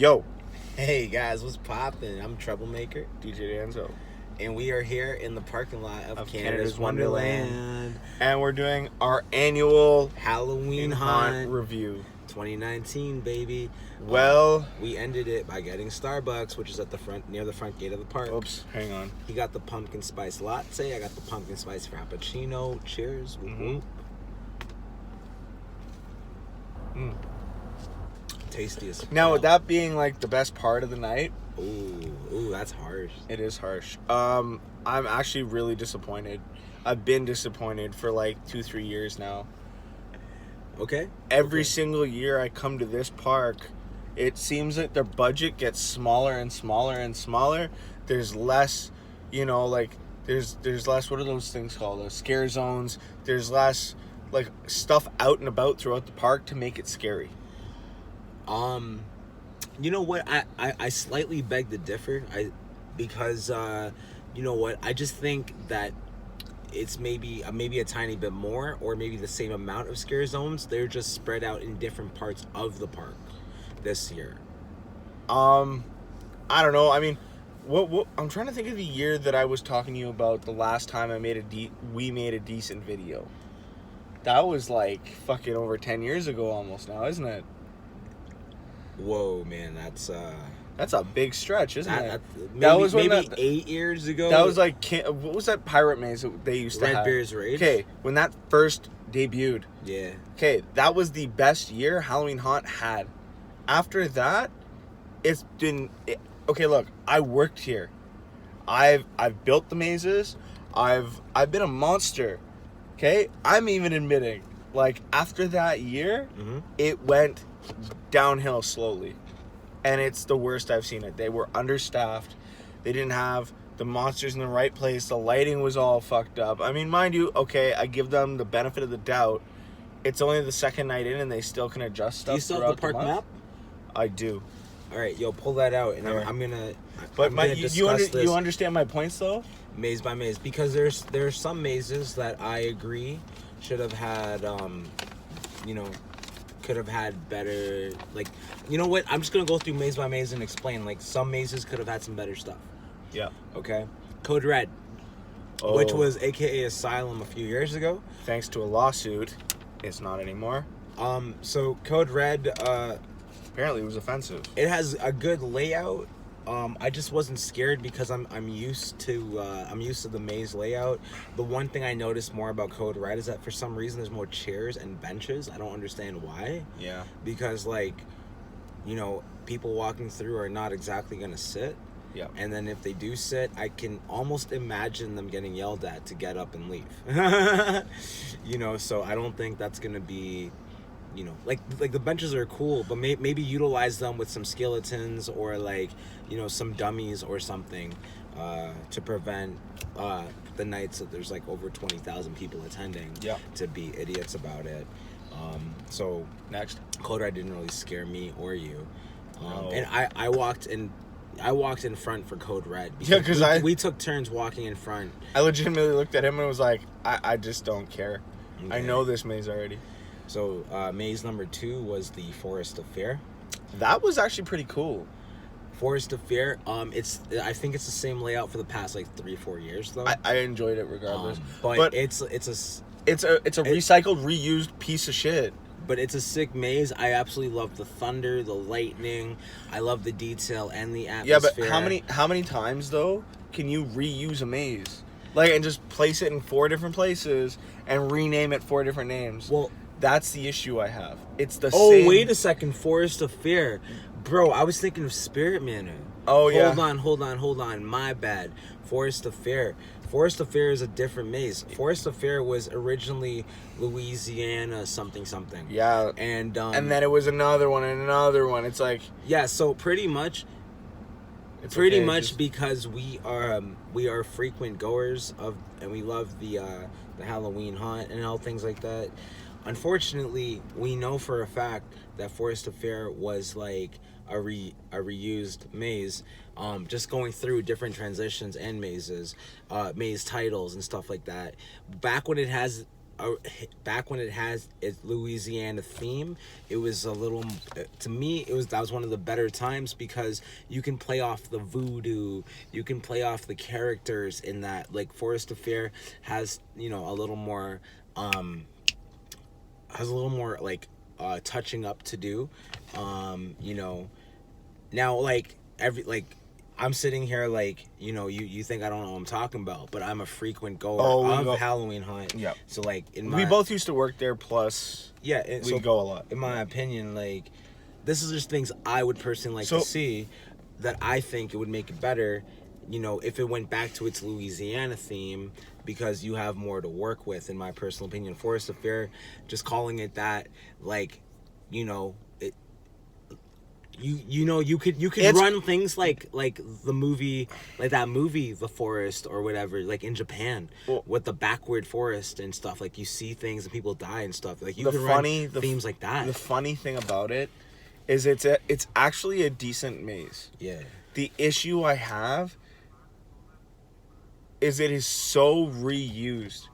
Yo, Hey guys, what's poppin'? I'm Troublemaker, DJ Danzo and we are here in the parking lot of Canada's Canada's Wonderland and we're doing our annual Halloween Hunt Hunt review. 2019, baby. Well, We ended it by getting Starbucks, which is at the front, near the front gate of the park. oops, hang on. He got the pumpkin spice latte. I got the pumpkin spice frappuccino. Cheers. Whoop, whoop. Tasty as fuck. Now, with that being like the best part of the night, Ooh, that's harsh. it is harsh. I'm actually really disappointed. I've been disappointed for like 2-3 years now. Okay. Every single year I come to this park, it seems like their budget gets smaller and smaller and smaller. There's less, like there's less, what are those things called? Scare zones. There's less like stuff out and about throughout the park to make it scary. You know what? I slightly beg to differ. Because you know what? I just think that it's maybe a tiny bit more, or maybe the same amount of scare zones. They're just spread out in different parts of the park this year. I don't know. I mean, what I'm trying to think of the year that I was talking to you about the last time we made a decent video. That was like fucking over 10 years ago almost now, isn't it? Whoa, man, That's a big stretch, isn't it? That was maybe 8 years ago. That was like, what was that pirate maze that they used to have? Red Bear's Rage. Okay, when that first debuted. Yeah. Okay, that was the best year Halloween Haunt had. After that, it's been... Okay, look, I worked here. I've built the mazes. I've been a monster. Okay? I'm even admitting, like, after that year, it went downhill slowly. And it's the worst I've seen it. They were understaffed. They didn't have the monsters in the right place. The lighting was all fucked up. I mean, mind you, okay, I give them the benefit of the doubt. It's only the second night in and they still can adjust stuff. Do you still have the park map? I do. All right, yo, pull that out, and Yeah. I'm gonna. But you understand my points though? Maze by maze, because there's some mazes that I agree should have had could have had better, like, you know what, I'm just gonna go through maze by maze and explain, like, some mazes could have had some better stuff. Yeah. Okay. Code Red, which was AKA Asylum a few years ago. Thanks to a lawsuit, it's not anymore. So Code Red, apparently it was offensive. it has a good layout. I just wasn't scared because I'm used to the maze layout. The one thing I noticed more about Code Red is that for some reason there's more chairs and benches. I don't understand why. Yeah. Because, like, people walking through are not exactly gonna sit. Yeah. And then if they do sit, I can almost imagine them getting yelled at to get up and leave. So I don't think that's gonna be, like the benches are cool, but maybe utilize them with some skeletons or, like, some dummies or something to prevent the nights that there's like over 20,000 people attending to be idiots about it. So Next. Code Red didn't really scare me or you. No. And I walked in front for Code Red. Yeah, because we took turns walking in front. I legitimately looked at him and was like, I just don't care. Okay. I know this maze already. So maze number 2 was the Forest of Fear. That was actually pretty cool. Forest of Fear. I think it's the same layout for the past like 3-4 years though. I enjoyed it regardless. But it's a recycled, reused piece of shit. But it's a sick maze. I absolutely love the thunder, the lightning. I love the detail and the atmosphere. Yeah, but how many times though can you reuse a maze? Like, and just place it in 4 different places and rename it 4 different names. Well, that's the issue I have. It's the same. same. Oh, wait a second. Forest of Fear. Bro, I was thinking of Spirit Manor. Oh, yeah. Hold on. My bad. Forest of Fear. Forest of Fear is a different maze. Forest of Fear was originally Louisiana something. Yeah. And then it was another one and another one. It's like... Yeah, so pretty much because we are frequent goers of, and we love the Halloween Haunt and all things like that. Unfortunately, we know for a fact that Forest of Fear was like a reused maze, just going through different transitions and mazes, maze titles and stuff like that. Back when it has back when it has its Louisiana theme, it was a little, to me, that was one of the better times because you can play off the voodoo, you can play off the characters in that. Like Forest Affair has, you know, a little more like touching up to do. You know, now like I'm sitting here like, you know, you think I don't know what I'm talking about, but I'm a frequent goer of Halloween Haunt. Yep. So like we both used to work there, plus we go a lot. In my opinion, like, this is just things I would personally like to see that I think it would make it better, you know, if it went back to its Louisiana theme, because you have more to work with, in my personal opinion. Forest Affair, just calling it that, like, you know, you could run things like the movie, like that movie The Forest or whatever, like in Japan, with the backward forest and stuff. Like, you see things and people die and stuff. Like, you can run themes like that. The funny thing about it is it's actually a decent maze. Yeah. The issue I have is it is so reused.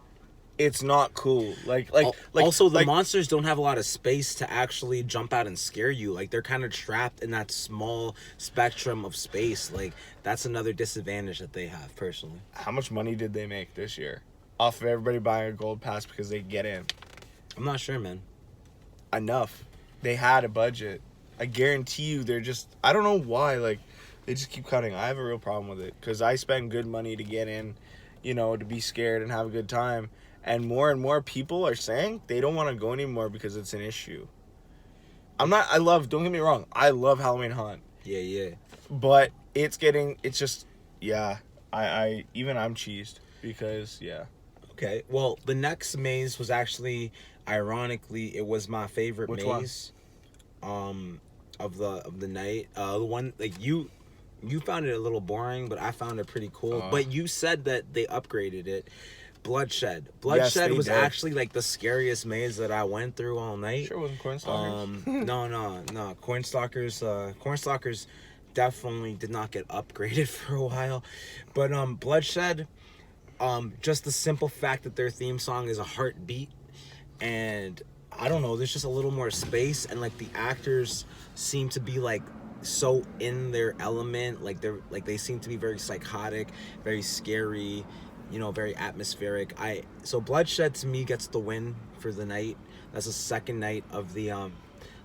It's not cool. Like also the monsters don't have a lot of space to actually jump out and scare you. Like, they're kind of trapped in that small spectrum of space. Like, that's another disadvantage that they have, personally. How much money did they make this year off of everybody buying a gold pass because they get in? I'm not sure, man. Enough. They had a budget. I guarantee you they're just, I don't know why, like, they just keep cutting. I have a real problem with it because I spend good money to get in, you know, to be scared and have a good time. And more people are saying they don't want to go anymore because it's an issue. Don't get me wrong, I love Halloween Haunt. Yeah. But I'm cheesed because, yeah. Okay, well, the next maze was actually, ironically, it was my favorite maze. Of the night. The one, like, you found it a little boring, but I found it pretty cool. But you said that they upgraded it. Bloodshed was actually like the scariest maze that I went through all night. Sure wasn't Cornstalkers? No. Cornstalkers definitely did not get upgraded for a while. But Bloodshed, just the simple fact that their theme song is a heartbeat, and I don't know, there's just a little more space, and like the actors seem to be like so in their element, like they seem to be very psychotic, very scary, you know, very atmospheric. So Bloodshed to me gets the win for the night. That's the second night of the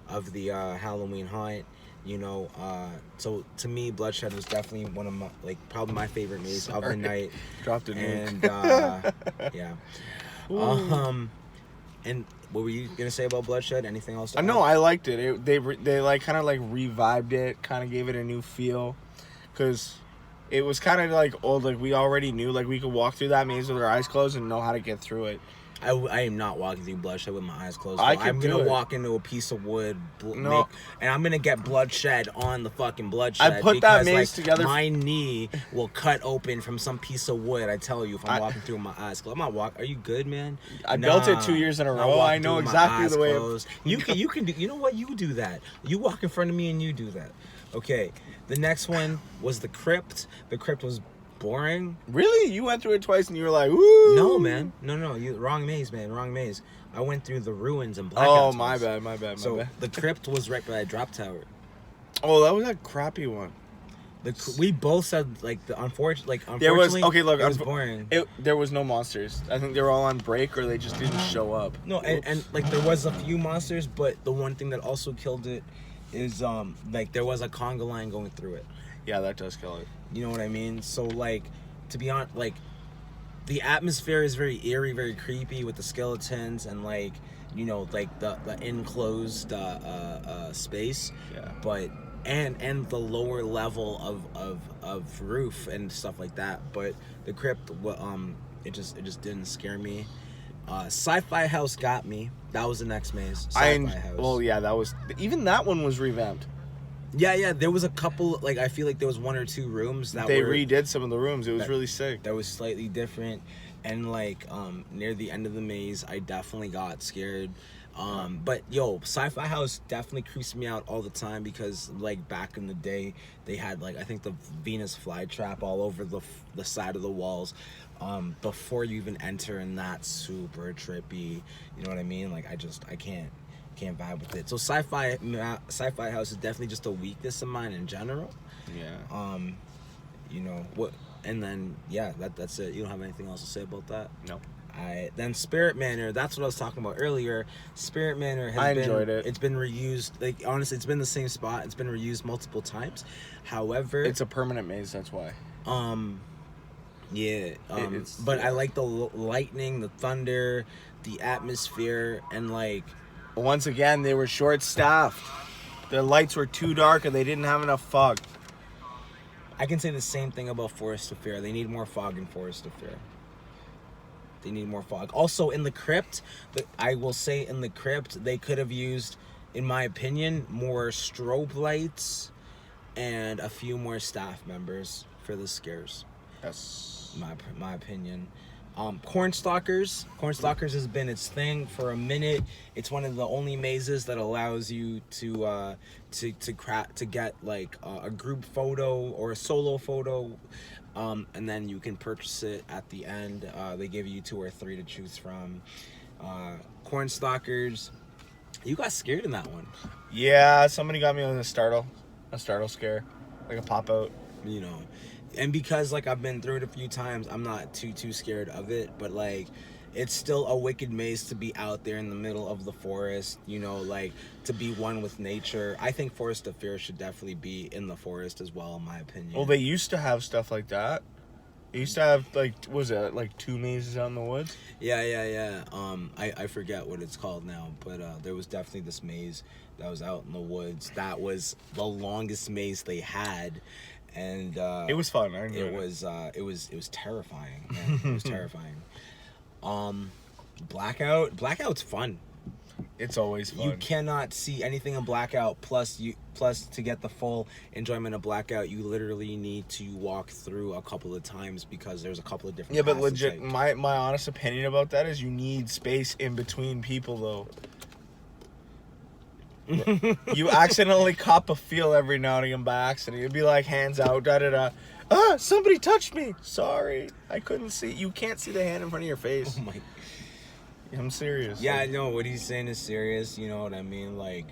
Halloween Haunt. You know, so to me, Bloodshed was definitely one of my, like, probably my favorite maze of the night. Dropped a nuke. And yeah. And what were you gonna say about Bloodshed? Anything else? No, I liked it. They like kind of like revived it, kind of gave it a new feel, because it was kind of like old. Like, we already knew, like, we could walk through that maze with our eyes closed and know how to get through it. I am not walking through Bloodshed with my eyes closed. I'm gonna walk into a piece of wood, and I'm gonna get Bloodshed on the fucking Bloodshed. I put that maze together. My knee will cut open from some piece of wood. I tell you, if I'm walking through with my eyes closed. I'm not walking. Are you good, man? I built it 2 years in a row. I know exactly the way. You can do. You know what? You do that. You walk in front of me and you do that. Okay. The next one was the Crypt. The Crypt was boring. Really? You went through it twice and you were like, woo! No, man. No. You wrong maze, man. Wrong maze. I went through the ruins and Blackout. Oh, my bad. So the Crypt was right by a drop tower. Oh, that was a crappy one. We both said, like, unfortunately, there was, okay, look, it was boring. There was no monsters. I think they were all on break or they just didn't show up. No, and like, there was a few monsters, but the one thing that also killed it is, like, there was a conga line going through it. Yeah, that does kill it. You know what I mean? So, like, to be honest, like, the atmosphere is very eerie, very creepy with the skeletons and, like, you know, like the enclosed space. Yeah. But and the lower level of roof and stuff like that. But the Crypt, it just didn't scare me. Sci-Fi House got me. That was the next maze. Sci-Fi House. Well, yeah, that one was revamped. Yeah, there was a couple, like, I feel like there was one or two rooms that they redid some of the rooms. It was really sick. That was slightly different, and, like, near the end of the maze, I definitely got scared. But yo, Sci-Fi House definitely creeps me out all the time because like back in the day, they had like I think the Venus flytrap all over the side of the walls. Before you even enter, and that's super trippy. You know what I mean? Like I can't vibe with it. So Sci-Fi House is definitely just a weakness of mine in general. Yeah. You know what? And then yeah, that's it. You don't have anything else to say about that? No. Then Spirit Manor, that's what I was talking about earlier. Spirit Manor has enjoyed it. It's been reused. Like honestly, it's been the same spot. It's been reused multiple times. However, It's a permanent maze, that's why. yeah. But I like the lightning, the thunder, the atmosphere, and like Once again, they were short-staffed. Their lights were too dark and they didn't have enough fog. I can say the same thing about Forest of Fear. They need more fog in Forest of Fear. They need more fog. Also, in the crypt, I will say in the crypt, they could have used, in my opinion, more strobe lights and a few more staff members for the scares. That's My opinion. Cornstalkers has been its thing for a minute. It's one of the only mazes that allows you to get like a group photo or a solo photo, and then you can purchase it at the end. They give you 2 or 3 to choose from. Cornstalkers, you got scared in that one. Yeah, somebody got me with a startle scare, like a pop out. You know, and because like I've been through it a few times, I'm not too scared of it, but like it's still a wicked maze to be out there in the middle of the forest, you know, like to be one with nature. I think Forest of Fear should definitely be in the forest as well, in my opinion. Well, they used to have stuff like that. They used to have like, what was it, like 2 mazes out in the woods? Yeah. I forget what it's called now, but there was definitely this maze that was out in the woods. That was the longest maze they had. And it was fun. I enjoyed it was terrifying. Man. It was terrifying. Blackout's fun. It's always fun. You cannot see anything in Blackout. Plus to get the full enjoyment of Blackout, you literally need to walk through a couple of times because there's a couple of different. Yeah, but paths to legit, take. my honest opinion about that is you need space in between people, though. You accidentally cop a feel every now and again by accident. You'd be like, hands out, da-da-da. Ah, somebody touched me. Sorry. I couldn't see. You can't see the hand in front of your face. Oh my. I'm serious. Yeah, I know what he's saying is serious. You know what I mean? Like,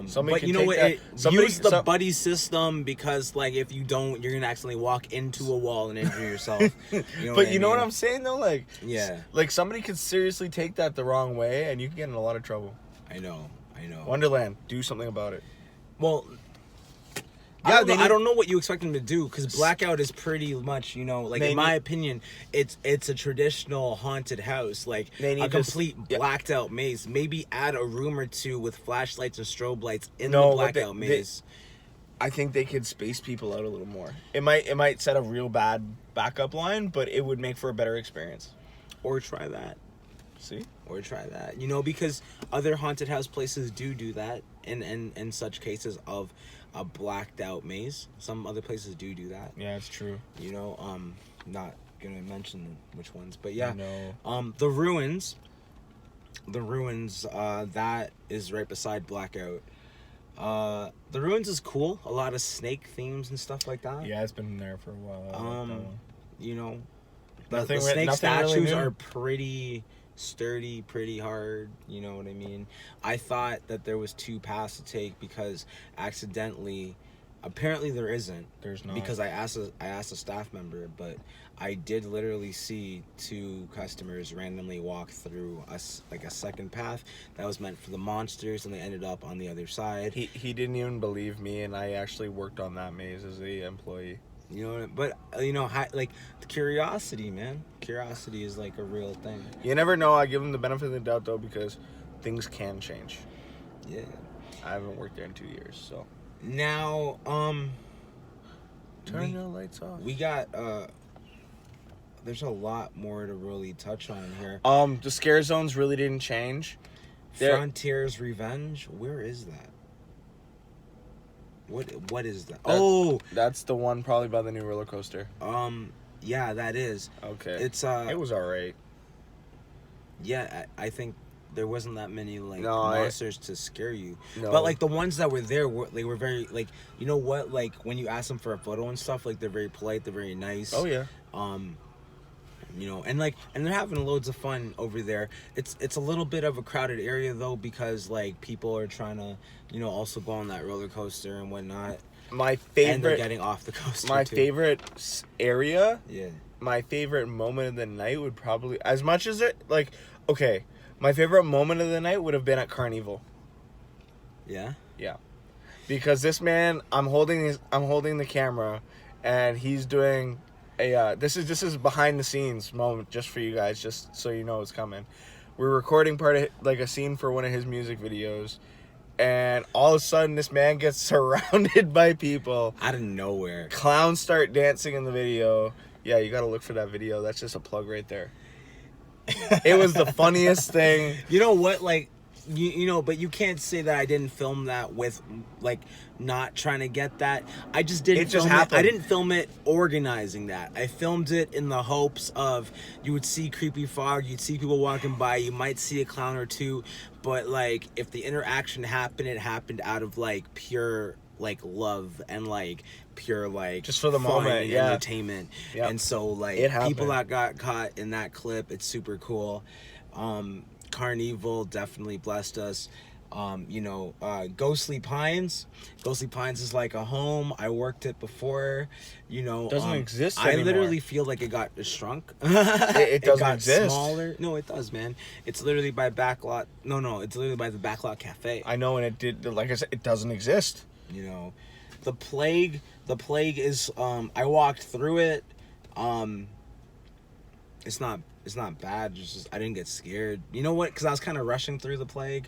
somebody but can you know take what? that- Use the buddy system because, like, if you don't, you're gonna accidentally walk into a wall and injure yourself. You know But you know I what mean? I'm saying, though? Like, Yeah. Like, somebody could seriously take that the wrong way, and you can get in a lot of trouble. I know. Wonderland, do something about it. Well, Yeah, I don't know what you expect them to do because Blackout is pretty much, you know, like in my opinion, it's a traditional haunted house, like a complete blacked out maze. Maybe add a room or 2 with flashlights and strobe lights in the Blackout maze. I think they could space people out a little more. It might set a real bad backup line, but it would make for a better experience. Or try that. See? Or try that. You know, because other haunted house places do that in such cases of a blacked out maze. Some other places do that. Yeah, it's true. You know, not gonna mention which ones, but yeah. No. The ruins, that is right beside Blackout. The ruins is cool. A lot of snake themes and stuff like that. Yeah, it's been there for a while. You know, The snake statues really are pretty sturdy, pretty hard. You know what I mean? I thought that there was 2 paths to take because accidentally, apparently there isn't. There's not. Because I asked a staff member, but I did literally see 2 customers randomly walk through a second path that was meant for the monsters, and they ended up on the other side. He didn't even believe me, and I actually worked on that maze as a employee. You know, but you know, like the curiosity, man. Curiosity is like a real thing. You never know. I give him the benefit of the doubt though, because things can change. Yeah. I haven't worked there in 2 years, so. Now, turn the lights off. We got there's a lot more to really touch on here. The scare zones really didn't change. Frontier's Revenge. Where is that? What is that? That's the one probably by the new roller coaster. Yeah, that is. Okay. It's it was alright. Yeah, I think there wasn't that many like No, monsters to scare you. No. But like the ones that were there were very like, you know what, like when you ask them for a photo and stuff, like they're very polite, they're very nice. Oh yeah. You know, and they're having loads of fun over there. It's a little bit of a crowded area though, because like people are trying to, you know, also go on that roller coaster and whatnot. My And they're favorite. getting off the coaster. My too. favorite area. Yeah. My favorite moment of the night would probably, as much as it like, okay, my favorite moment of the night would have been at Carnival. Yeah. Yeah, because this man, I'm holding the camera, and he's doing a. This is behind the scenes moment just for you guys, just so you know it's coming. We're recording part of like a scene for one of his music videos, and all of a sudden this man gets surrounded by people. Out of nowhere. Clowns start dancing in the video. Yeah, you gotta look for that video. That's just a plug right there. It was the funniest thing. You know what, like, you know, but you can't say that I didn't film that with, like, not trying to get that. I just didn't. It just film happened. I didn't film it organizing that. I filmed it in the hopes of you would see creepy fog, you'd see people walking by, you might see a clown or two, but like if the interaction happened, it happened out of like pure like love and like pure like Just for the fun moment, and yeah. entertainment. Yep. And so like It people happened. that got caught in that clip, it's super cool. Carnival definitely blessed us. You know, Ghostly Pines is like a home. I worked it before, you know. Doesn't exist I anymore. literally feel like it got shrunk. It doesn't got exist. smaller. No, it does, man. It's literally by Backlot. No, it's literally by the Backlot Cafe. I know, and it did. Like I said, it doesn't exist. You know, the plague is. I walked through it. It's not bad. It's just I didn't get scared. You know what? Because I was kind of rushing through the plague.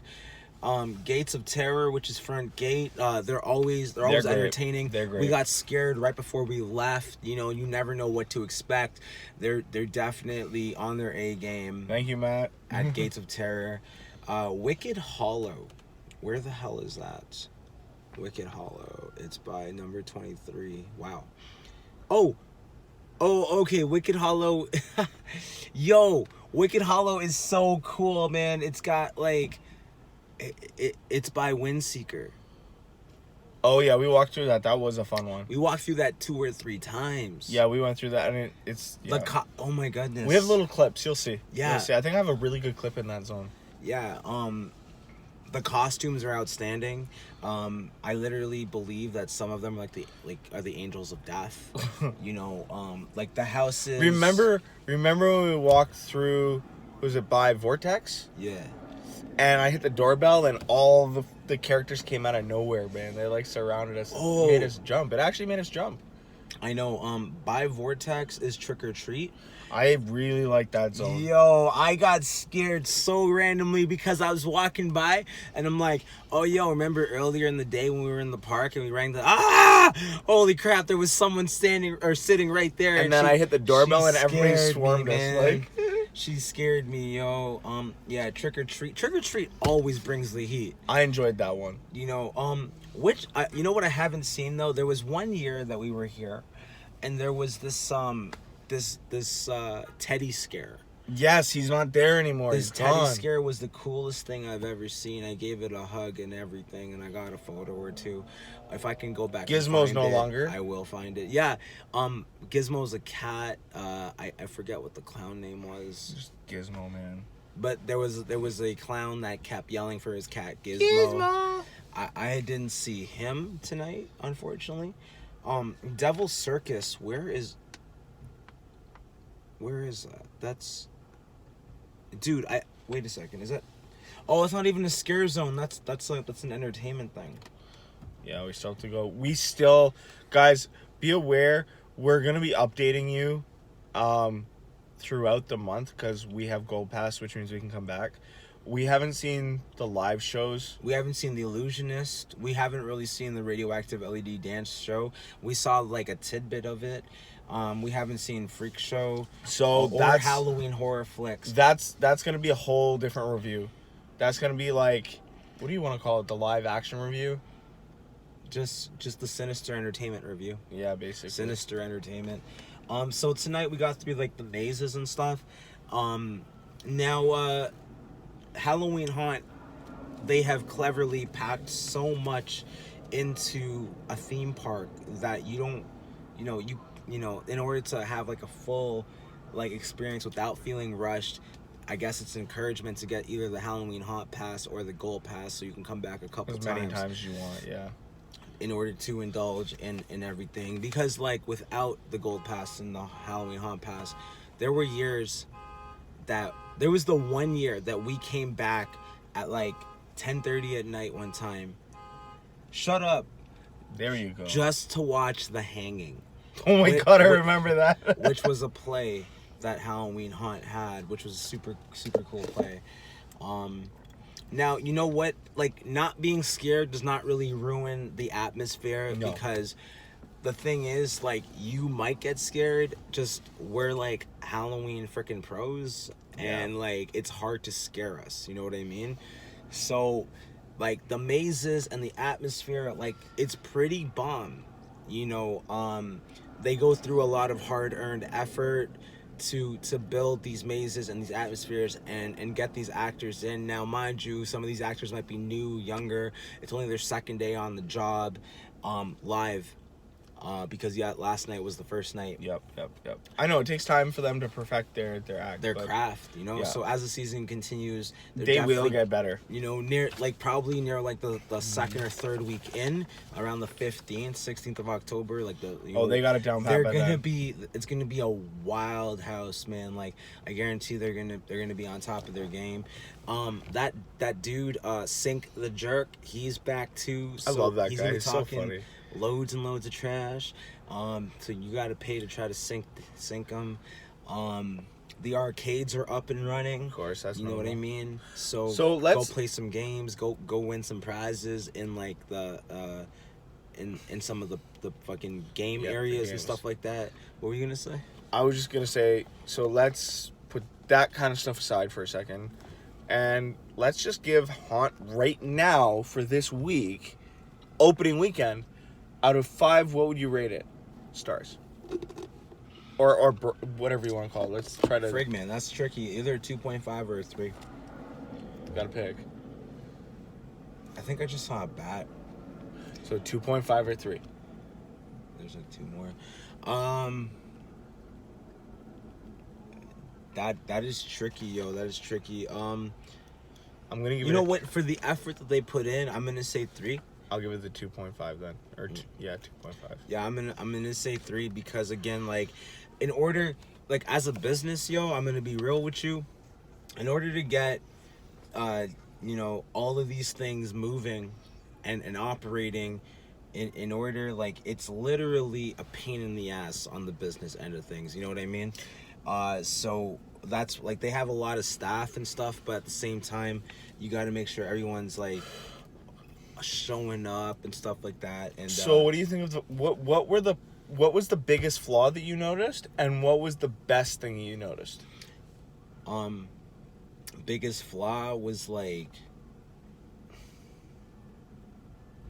Gates of Terror, which is front gate. They're always great. entertaining. They're great. We got scared right before we left. You know, you never know what to expect. They're definitely on their A game Thank you, Matt. at Gates of Terror. Wicked Hollow. Where the hell is that? Wicked Hollow. It's by number 23. Wow. Oh, okay. Wicked Hollow. Yo, Wicked Hollow is so cool, man. It's got like, it's by Windseeker. Oh yeah, we walked through that. That was a fun one. We walked through that 2 or 3 times. Yeah, we went through that, and it's yeah. Oh my goodness. We have little clips. You'll see. Yeah. You'll see. I think I have a really good clip in that zone. Yeah. The costumes are outstanding. I literally believe that some of them are the angels of death. You know, like the houses. Remember when we walked through? Was it by Vortex? Yeah. And I hit the doorbell, and all the characters came out of nowhere, man. They like surrounded us. Oh. Made us jump. It actually made us jump. I know. By Vortex is Trick or Treat. I really like that zone. Yo, I got scared so randomly because I was walking by and I'm like, oh, yo, remember earlier in the day when we were in the park and we rang the, holy crap, there was someone standing or sitting right there. And then I hit the doorbell and everybody scared swarmed me, us. man. Like, She scared me, yo. Yeah, Trick or Treat. Trick or Treat always brings the heat. I enjoyed that one. You know, you know what I haven't seen though? There was one year that we were here and there was this teddy scare. Yes, he's not there anymore. This He's teddy gone. scare was the coolest thing I've ever seen. I gave it a hug and everything, and I got a photo or two. If I can go back, and Gizmo's find no it, longer? I will find it. Yeah, Gizmo's a cat. I forget what the clown name was, Just Gizmo, man. but there was a clown that kept yelling for his cat Gizmo. Gizmo. I didn't see him tonight, unfortunately. Devil's Circus. Where is that? That's, dude. Wait a second. Is that? Oh, it's not even a scare zone. That's an entertainment thing. Yeah, we still have to go. We still, guys, be aware. We're gonna be updating you, throughout the month because we have Gold Pass, which means we can come back. We haven't seen the live shows. We haven't seen The Illusionist. We haven't really seen the Radioactive LED Dance Show. We saw like a tidbit of it. We haven't seen Freak Show. So or that's Halloween horror flicks. That's gonna be a whole different review. That's gonna be like, what do you want to call it? The live action review? Just the Sinister Entertainment review. Yeah, basically. Sinister Entertainment. So tonight we got to be like the mazes and stuff. Now Halloween Haunt, they have cleverly packed so much into a theme park that you don't, in order to have like a full like experience without feeling rushed. I guess it's encouragement to get either the Halloween Haunt Pass or the Gold Pass, so you can come back a couple as many times as you want. Yeah. In order to indulge in everything, because like without the Gold Pass and the Halloween Haunt Pass, there were years that there was the one year that we came back at like 10:30 at night one time. Shut up. There you go. Just to watch The Hanging. Oh my God, I remember that. Which was a play that Halloween Haunt had, which was a super cool play. Now, you know what? Like, not being scared does not really ruin the atmosphere, because the thing is, like, you might get scared. Just we're like Halloween freaking pros, and like it's hard to scare us. You know what I mean? So, like, the mazes and the atmosphere, like, it's pretty bomb. They go through a lot of hard-earned effort to build these mazes and these atmospheres and get these actors in. Now, mind you, some of these actors might be new, younger. It's only their second day on the job, live. Because last night was the first night. Yep. I know it takes time for them to perfect their act, their craft. So as the season continues, they will get better. Probably near like the second or third week in, around the 15th, 16th of October. Like they got it down pat. It's gonna be a wild house, man. Like, I guarantee they're gonna be on top of their game. That dude, Sink the Jerk, he's back too. So I love that guy. He's so funny. Loads and loads of trash. So you gotta pay to try to sink them. The arcades are up and running. Of course, that's what I mean. So let's go play some games. Go win some prizes in like the in some of the fucking game areas and stuff like that. What were you gonna say? I was just gonna say, so let's put that kind of stuff aside for a second, and let's just give Haunt right now for this week, opening weekend. Out of 5, what would you rate it? Stars. Or whatever you want to call it. Let's try to... Frig, man, that's tricky. Either 2.5 or a 3. You gotta pick. I think I just saw a bat. So 2.5 or 3? There's like 2 more. That is tricky, yo. That is tricky. I'm gonna give You know what? For the effort that they put in, I'm gonna say 3. I'll give it the 2.5 then, or 2.5. Yeah, I'm gonna say 3 because, again, like, in order, like, as a business, yo, I'm gonna be real with you. In order to get, all of these things moving and operating, in order, like, it's literally a pain in the ass on the business end of things. You know what I mean? So that's like, they have a lot of staff and stuff, but at the same time, you got to make sure everyone's like showing up and stuff like that. And so what do you think of what was the biggest flaw that you noticed, and what was the best thing you noticed? Biggest flaw was like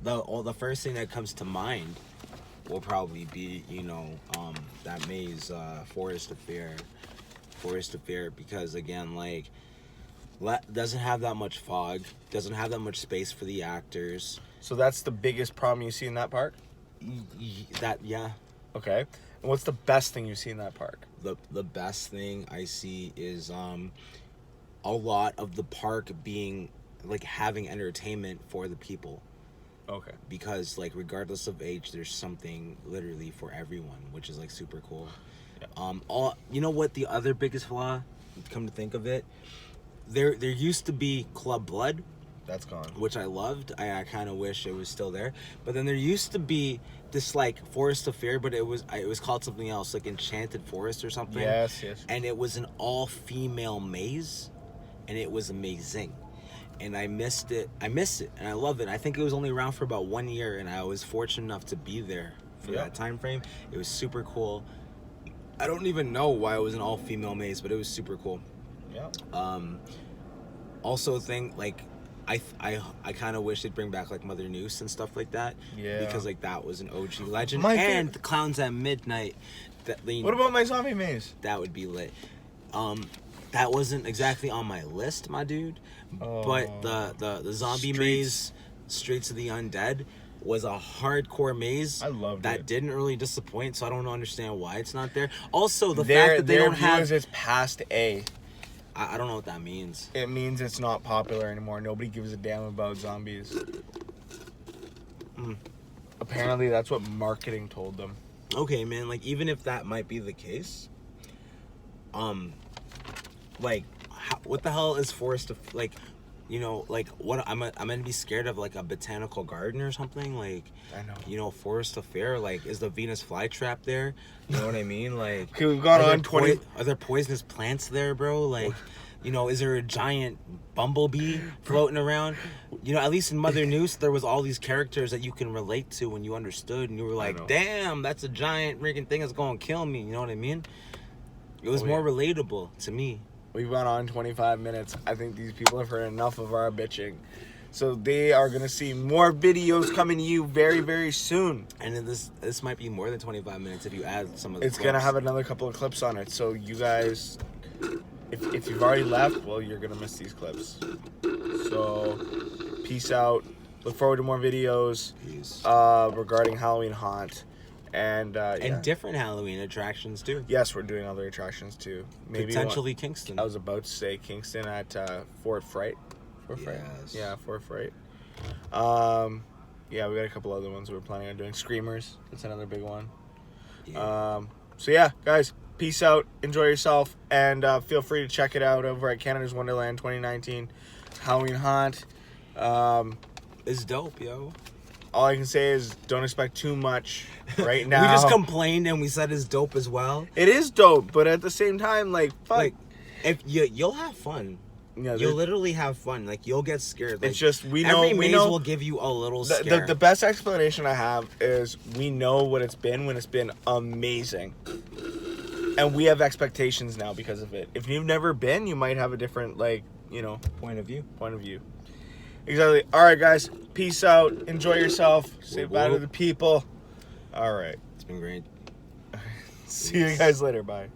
the first thing that comes to mind will probably be that maze, Forest of Fear, because again, like, doesn't have that much fog, doesn't have that much space for the actors. So that's the biggest problem you see in that park? Yeah. Okay. And what's the best thing you see in that park? The best thing I see is a lot of the park being like having entertainment for the people. Okay. Because, like, regardless of age, there's something literally for everyone, which is like super cool. Yeah. You know what the other biggest flaw, come to think of it, there used to be Club Blood. That's gone. Which I loved. I kind of wish it was still there. But then there used to be this like Forest of Fear, but it was called something else, like Enchanted Forest or something. Yes. And it was an all-female maze, and it was amazing. And I missed it, and I love it. I think it was only around for about 1 year, and I was fortunate enough to be there for that time frame. It was super cool. I don't even know why it was an all-female maze, but it was super cool. Yeah. Also think like I kind of wish they'd bring back like Mother Noose and stuff like that. Yeah. Because like that was an OG legend. And the Clowns at Midnight. What about my zombie maze? That would be lit. That wasn't exactly on my list, my dude. But the zombie maze, Streets of the Undead, was a hardcore maze. I loved that it. didn't really disappoint, so I don't understand why it's not there. Also, the fact that they don't have it's past A. I don't know what that means. It means it's not popular anymore. Nobody gives a damn about zombies. Apparently, that's what marketing told them. Okay, man. Like, even if that might be the case, like, what the hell is Forest of, like, you know, like, what I'm gonna be scared of, like, a botanical garden or something, like, I know. you know, Forest of Fair, like, is the Venus flytrap there? You know what I mean? Like, Okay, we've gone on 20. Are there poisonous plants there, bro? Like, you know, is there a giant bumblebee floating around? You know, at least in Mother Noose, there was all these characters that you can relate to when you understood, and you were like, damn, that's a giant freaking thing that's gonna kill me. You know what I mean? It was more relatable to me. We've gone on 25 minutes. I think these people have heard enough of our bitching. So they are going to see more videos coming to you very, very soon. And then this might be more than 25 minutes if you add some of the It's going to have another couple of clips on it. So you guys, if you've already left, well, you're going to miss these clips. So peace out. Look forward to more videos regarding Halloween Haunt. And different Halloween attractions too. Yes, we're doing other attractions too. Maybe potentially Kingston. I was about to say Kingston at Fort Fright. Yes. Yeah, Fort Fright. Yeah, we got a couple other ones we're planning on doing. Screamers. That's another big one. Yeah. So yeah, guys, peace out. Enjoy yourself, and feel free to check it out over at Canada's Wonderland 2019 Halloween Haunt. It's dope, yo. All I can say is don't expect too much right now. We just complained and we said it's dope as well. It is dope, but at the same time, like, fuck. Like, if you'll have fun. Yeah, you'll literally have fun. Like, you'll get scared. Like, it's just every maze will give you a little scare. The best explanation I have is we know what it's been when it's been amazing. And we have expectations now because of it. If you've never been, you might have a different, like, you know, point of view. Exactly. All right, guys. Peace out. Enjoy yourself. Say bye to the people. All right. It's been great. See you guys later. Bye.